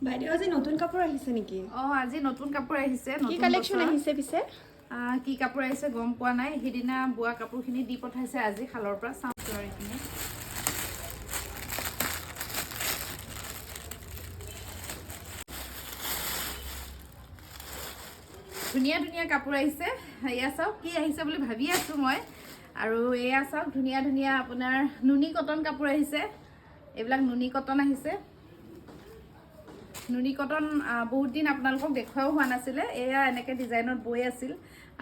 বাইদেউ আজি নতুন কাপোৰ আহিছে নেকি? আজি নতুন কাপোৰ আহিছে। কি কালেকশ্যন আহিছে পিছে? কি কাপোৰ আহিছে গম পোৱা নাই। সেইদিনা বোৱা কাপোৰখিনি দি পঠাইছে আজি খালৰ পৰা। চাওঁ এইখিনি ধুনীয়া ধুনীয়া কাপোৰ আহিছে। এয়া চাওক কি আহিছে বুলি ভাবি আছোঁ মই। আৰু এয়া চাওক ধুনীয়া ধুনীয়া আপোনাৰ নুনি কটন কাপোৰ আহিছে। এইবিলাক নুনি কটন আহিছে। নুনি কটন বহুত দিন আপোনালোকক দেখুৱাও হোৱা নাছিলে। এয়া এনেকৈ ডিজাইনত বৈ আছিল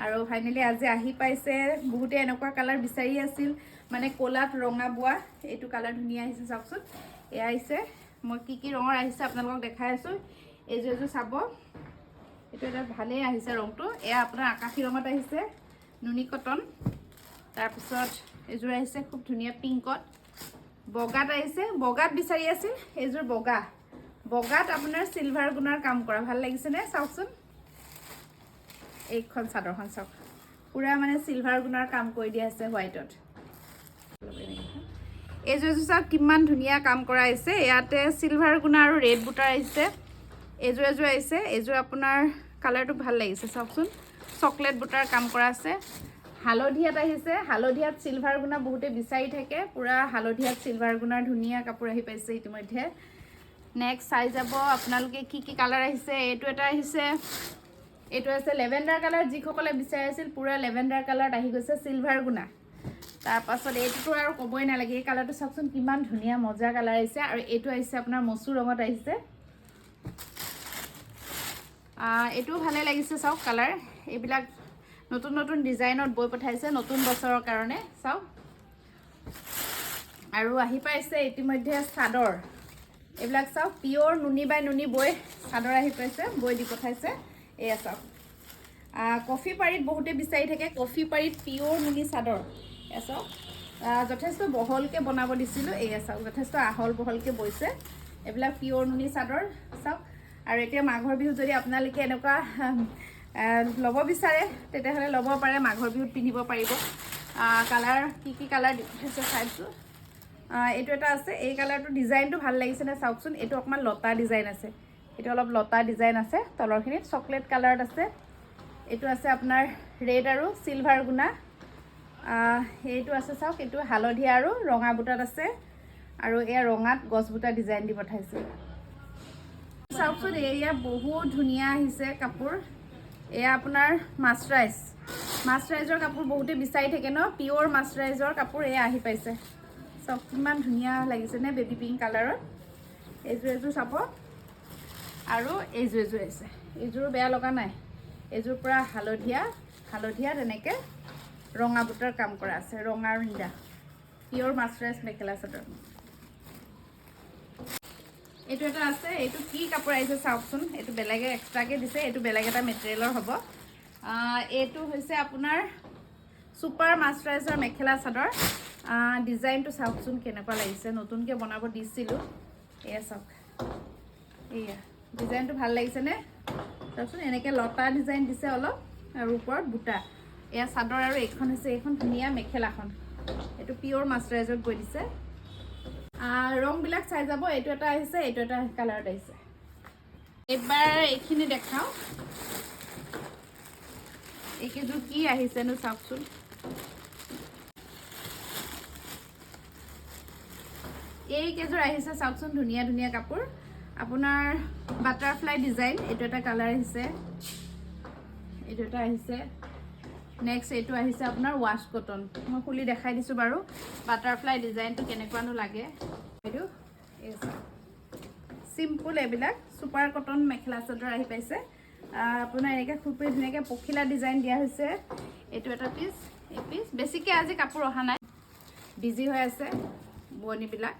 আৰু ফাইনেলি আজি আহি পাইছে। বহুতে এনেকুৱা কালাৰ বিচাৰি আছিল, মানে ক'লাত ৰঙা বোৱা। এইটো কালাৰ ধুনীয়া আহিছে চাওকচোন। এয়া আহিছে। মই কি কি ৰঙৰ আহিছে আপোনালোকক দেখাই আছোঁ। এইযোৰ চাব, এইটো এটা ভালেই আহিছে ৰংটো। এয়া আপোনাৰ আকাশী ৰঙত আহিছে, নুনি কটন। তাৰপিছত এইযোৰ আহিছে খুব ধুনীয়া পিংকত, বগাত আহিছে। বগাত বিচাৰি আছিল, এইযোৰ বগাত আপোনাৰ চিলভাৰ গুণাৰ কাম কৰা। ভাল লাগিছেনে? চাওকচোন এইখন চাদৰখন চাওক, পুৰা মানে চিলভাৰ গুণাৰ কাম কৰি দিয়া আছে হোৱাইটত। এইযোৰ চাওক কিমান ধুনীয়া কাম কৰা আহিছে। ইয়াতে চিলভাৰ গুণা আৰু ৰেড বুটাৰ আহিছে। এযোৰ আহিছে। এইযোৰ আপোনাৰ কালাৰটো ভাল লাগিছে চাওকচোন। চকলেট বুটাৰ কাম কৰা আছে। হালধিয়াত আহিছে। হালধিয়াত চিলভাৰ গুণা বহুতে বিচাৰি থাকে। পুৰা হালধিয়াত চিলভাৰ গুণাৰ ধুনীয়া কাপোৰ আহি পাইছে ইতিমধ্যে। নেক্সট চাই যাব আপোনালোকে কি কি কালাৰ আহিছে। এইটো এটা আহিছে, এইটো আছে লেভেণ্ডাৰ কালাৰ। যিসকলে বিচাৰি আছিল পুৰা লেভেণ্ডাৰ কালাৰত আহি গৈছে চিলভাৰ গুণা। তাৰপাছত এইটোতো আৰু ক'বই নালাগে। এই কালাৰটো চাওকচোন কিমান ধুনীয়া মজা কালাৰ আহিছে। আৰু এইটো আহিছে আপোনাৰ মচুৰ ৰঙত আহিছে। এইটোও ভালে লাগিছে চাওক কালাৰ। এইবিলাক নতুন নতুন ডিজাইনত বৈ পঠাইছে নতুন বছৰৰ কাৰণে। চাওক আৰু আহি পাইছে ইতিমধ্যে চাদৰ। এইবিলাক চাওক পিয়'ৰ নুনি বাই নুনি বৈ চাদৰ আহি পাইছে, বৈ দি পঠাইছে। এয়া চাওক কফি পাৰিত বহুতে বিচাৰি থাকে, কফি পাৰিত পিয়'ৰ নুনি চাদৰ। এয়া চাওক যথেষ্ট বহলকৈ বনাব দিছিলোঁ। এয়া চাওক যথেষ্ট আহল বহলকৈ বৈছে। এইবিলাক পিয়'ৰ নুনি চাদৰ চাওক। আৰু এতিয়া মাঘৰ বিহুত যদি আপোনালোকে এনেকুৱা ল'ব বিচাৰে তেতিয়াহ'লে ল'ব পাৰে। মাঘৰ বিহুত পিন্ধিব পাৰিব। কালাৰ কি কি কালাৰ দি পঠাইছে চাইছোঁ। এইটো এটা আছে। এই কালাৰটো ডিজাইনটো ভাল লাগিছেনে চাওকচোন। এইটো অকণমান লতা ডিজাইন আছে। এইটো অলপ লতা ডিজাইন আছে তলৰখিনিত। চকলেট কালাৰত আছে। এইটো আছে আপোনাৰ ৰেড আৰু চিলভাৰ গুণা। এইটো আছে চাওক, এইটো হালধীয়া আৰু ৰঙা বুটাত আছে। আৰু এয়া ৰঙাত গছ বুটা ডিজাইন দি পঠাইছে। চাওকচোন এয়া বহুত ধুনীয়া আহিছে কাপোৰ। এয়া আপোনাৰ মাছৰাইজৰ কাপোৰ বহুতে বিচাৰি থাকে ন, পিয়'ৰ মাছৰাইজৰ কাপোৰ এয়া আহি পাইছে। চাওক কিমান ধুনীয়া লাগিছেনে বেবী পিংক কালাৰত। এইযোৰ চাব। আৰু এইযোৰ আহিছে। এইযোৰো বেয়া লগা নাই। এইযোৰ পূৰা হালধীয়া তেনেকৈ ৰঙা বুটাৰ কাম কৰা আছে। ৰঙা আৰু নীলা পিয়'ৰ মাছৰাইজ মেখেলা চাদৰ। এইটো এটা আছে। এইটো কি কাপোৰ আহিছে চাওকচোন। এইটো বেলেগে এক্সট্ৰাকৈ দিছে। এইটো বেলেগ এটা মেটেৰিয়েলৰ হ'ব। এইটো হৈছে আপোনাৰ ছুপাৰ মাছৰাইজৰ মেখেলা চাদৰ। ডিজাইনটো চাওকচোন কেনেকুৱা লাগিছে। নতুনকৈ বনাব দিছিলোঁ। এয়া চাওক, এয়া ডিজাইনটো ভাল লাগিছেনে চাওকচোন। এনেকৈ লতা ডিজাইন দিছে অলপ আৰু ওপৰত বুটা। এয়া চাদৰ আৰু এইখন হৈছে এইখন ধুনীয়া মেখেলাখন। এইটো পিয়'ৰ মাছৰাইজত গৈ দিছে। ৰংবিলাক চাই যাব। এইটো এটা আহিছে, এইটো এটা কালাৰত আহিছে। এইবাৰ এইখিনি দেখাওঁ। এইকেইযোৰ কি আহিছেনো চাওকচোন। এইকেইযোৰ আহিছে চাওকচোন। ধুনীয়া ধুনীয়া কাপোৰ আপোনাৰ বাটাৰফ্লাই ডিজাইন। এইটো এটা কালাৰ আহিছে, এইটো এটা আহিছে। নেক্সট এইটো আহিছে আপোনাৰ ৱাছ কটন। মই খুলি দেখাই দিছোঁ বাৰু বাটাৰফ্লাই ডিজাইনটো কেনেকুৱানো লাগে। এইটো চিম্পুল। এইবিলাক ছুপাৰ কটন মেখেলা চাদৰ আহি পাইছে। আপোনাৰ এনেকৈ খুব ধুনীয়াকৈ পখিলা ডিজাইন দিয়া হৈছে। এইটো এটা পিচ, এই পিচ। বেছিকৈ আজি কাপোৰ অহা নাই, বিজি হৈ আছে বোৱনীবিলাক,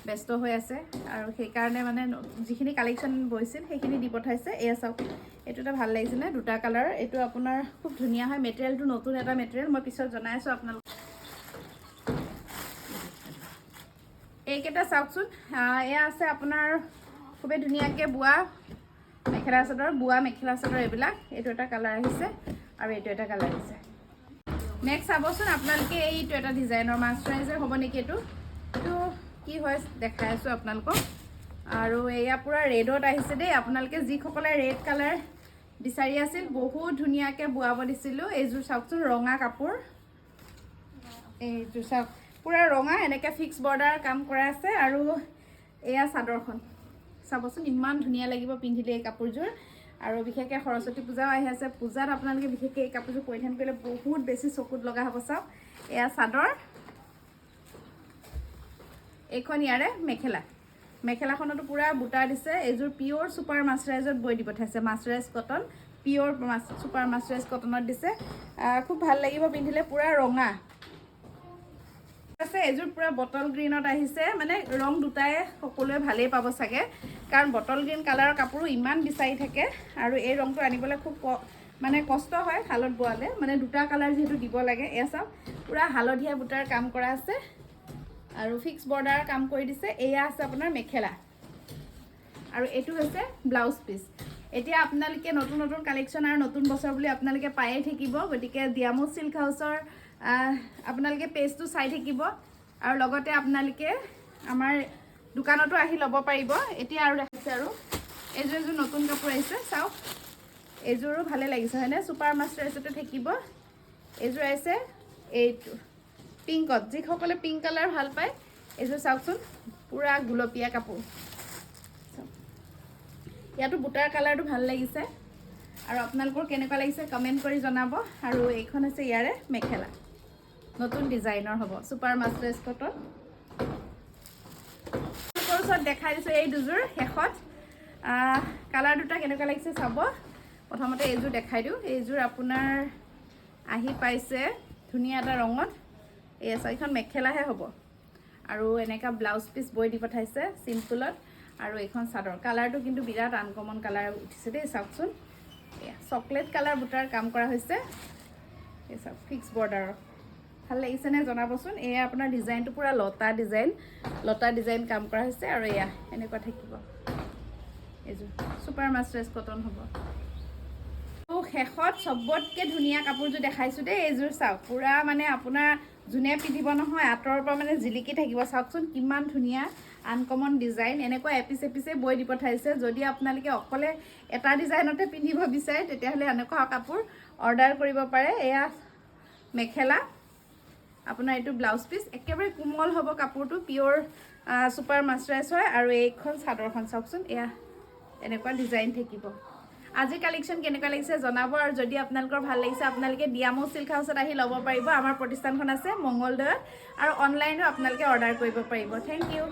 ব্যস্ত হৈ আছে। আৰু সেইকাৰণে মানে যিখিনি কালেকশ্যন বৈছিল সেইখিনি দি পঠাইছে। এয়া চাওক, এইটো এটা ভাল লাগিছেনে দুটা কালাৰ। এইটো আপোনাৰ খুব ধুনীয়া হয়। মেটেৰিয়েলটো নতুন এটা মেটেৰিয়েল, মই পিছত জনাই আছোঁ আপোনালোকক। এইকেইটা চাওকচোন। এয়া আছে আপোনাৰ খুবেই ধুনীয়াকৈ বোৱা মেখেলা চাদৰ এইবিলাক। এইটো এটা কালাৰ আহিছে আৰু এইটো এটা কালাৰ আহিছে। নেক্সট চাবচোন আপোনালোকে। এইটো এটা ডিজাইনৰ মাছৰাইজৰ হ'ব নেকি। এইটো কি হয় দেখাই আছোঁ আপোনালোকক। আৰু এয়া পুৰা ৰেডত আহিছে দেই আপোনালোকে যিসকলে ৰেড কালাৰ বিচাৰি আছিল বহুত ধুনীয়াকৈ বোৱাব দিছিলোঁ এইযোৰ চাওকচোন ৰঙা কাপোৰ এইযোৰ চাওক পুৰা ৰঙা এনেকৈ ফিক্স বৰ্ডাৰ কাম কৰা আছে আৰু এয়া চাদৰখন চাবচোন ইমান ধুনীয়া লাগিব পিন্ধিলে এই কাপোৰযোৰ আৰু বিশেষকৈ সৰস্বতী পূজাও আহি আছে পূজাত আপোনালোকে বিশেষকৈ এই কাপোৰযোৰ পৰিধান কৰিলে বহুত বেছি চকুত লগা হ'ব চাওক এয়া চাদৰ এইখন ইয়াৰে মেখেলাখনতো পুৰা বুটা দিছে এইযোৰ পিয়'ৰ ছুপাৰ মাছৰাইজত বৈ দি পঠাইছে মাছৰাইজ কটন পিয়'ৰ ছুপাৰ মাছৰাইজ কটনত দিছে খুব ভাল লাগিব পিন্ধিলে পুৰা ৰঙা আছে এইযোৰ পুৰা বটল গ্ৰীণত আহিছে মানে ৰং দুটাই সকলোৱে ভালেই পাব চাগে কাৰণ বটল গ্ৰীণ কালাৰৰ কাপোৰো ইমান বিচাৰি থাকে আৰু এই ৰংটো আনিবলৈ খুব মানে কষ্ট হয় শালত বোৱালে মানে দুটা কালাৰ যিহেতু দিব লাগে এয়া চাওক পুৰা হালধীয়া বুটাৰ কাম কৰা আছে আৰু ফিক্স বৰ্ডাৰ কাম কৰি দিছে এয়া আছে আপোনাৰ মেখেলা আৰু এইটো হৈছে ব্লাউজ পিচ এতিয়া আপোনালোকে নতুন নতুন কালেকশ্যন আৰু নতুন বছৰ বুলি আপোনালোকে পায়ে থাকিব গতিকে ডিয়ামো চিল্ক হাউচৰ আপোনালোকে পেজটো চাই থাকিব আৰু লগতে আপোনালোকে আমাৰ দোকানতো আহি ল'ব পাৰিব এতিয়া আৰু দেখাইছে আৰু এইযোৰ নতুন কাপোৰ আহিছে চাওক এইযোৰো ভালে লাগিছে হয়নে ছুপাৰ মাছৰাইজতে থাকিব এইযোৰ আহিছে এইটো পিংকত যিসকলে পিংক কালাৰ ভাল পায় এইযোৰ চাওকচোন পুৰা গুলপীয়া কাপোৰ ইয়াতো বুটাৰ কালাৰটো ভাল লাগিছে আৰু আপোনালোকৰ কেনেকুৱা লাগিছে কমেণ্ট কৰি জনাব আৰু এইখন আছে ইয়াৰে মেখেলা নতুন ডিজাইনৰ হ'ব ছুপাৰ মাছৰাইজ কটন ওচৰত দেখাই দিছোঁ এই দুযোৰ শেষত কালাৰ দুটা কেনেকুৱা লাগিছে চাব প্ৰথমতে এইযোৰ দেখাই দিওঁ এইযোৰ আপোনাৰ আহি পাইছে ধুনীয়া এটা ৰঙত এই চাৰিখন মেখেলাহে হ'ব আৰু এনেকুৱা ব্লাউজ পিচ বৈ দি পঠাইছে চিম্পুলত আৰু এইখন চাদৰ কালাৰটো কিন্তু বিৰাট আনকমন কালাৰ উঠিছে দেই চাওকচোন এয়া চকলেট কালাৰ বুটাৰ কাম কৰা হৈছে এই চাওক ফিক্স বৰ্ডাৰৰ ভাল লাগিছেনে জনাবচোন এয়া আপোনাৰ ডিজাইনটো পুৰা লতা ডিজাইন কাম কৰা হৈছে আৰু এয়া এনেকুৱা থাকিব এইযোৰ ছুপাৰ মাছৰাইজ কটন হ'ব শেষত চবতকৈ ধুনীয়া কাপোৰযোৰ দেখাইছোঁ দেই এইযোৰ চাওক পুৰা মানে আপোনাৰ যোনে পিন্ধিব নহয় আঁতৰৰ পৰা মানে জিলিকি থাকিব চাওকচোন কিমান ধুনীয়া আনকমন ডিজাইন এনেকুৱা এপিছে বৈ দি পঠাইছে যদি আপোনালোকে অকলে এটা ডিজাইনতে পিন্ধিব বিচাৰে তেতিয়াহ'লে এনেকুৱা কাপোৰ অৰ্ডাৰ কৰিব পাৰে এয়া মেখেলা আপোনাৰ এইটো ব্লাউজ পিচ একেবাৰে কোমল হ'ব কাপোৰটো পিয়'ৰ ছুপাৰ মাছৰাইজ হয় আৰু এইখন চাদৰখন চাওকচোন এয়া এনেকুৱা ডিজাইন থাকিব আজিৰ কালেকশ্যন কেনেকুৱা লাগিছে জনাব আৰু যদি আপোনালোকৰ ভাল লাগিছে আপোনালোকে ডিয়ামো চিল্ক হাউচত আহি ল'ব পাৰিব আমাৰ প্ৰতিষ্ঠানখন আছে মংগলদৈত আৰু অনলাইনো আপোনালোকে অৰ্ডাৰ কৰিব পাৰিব থেংক ইউ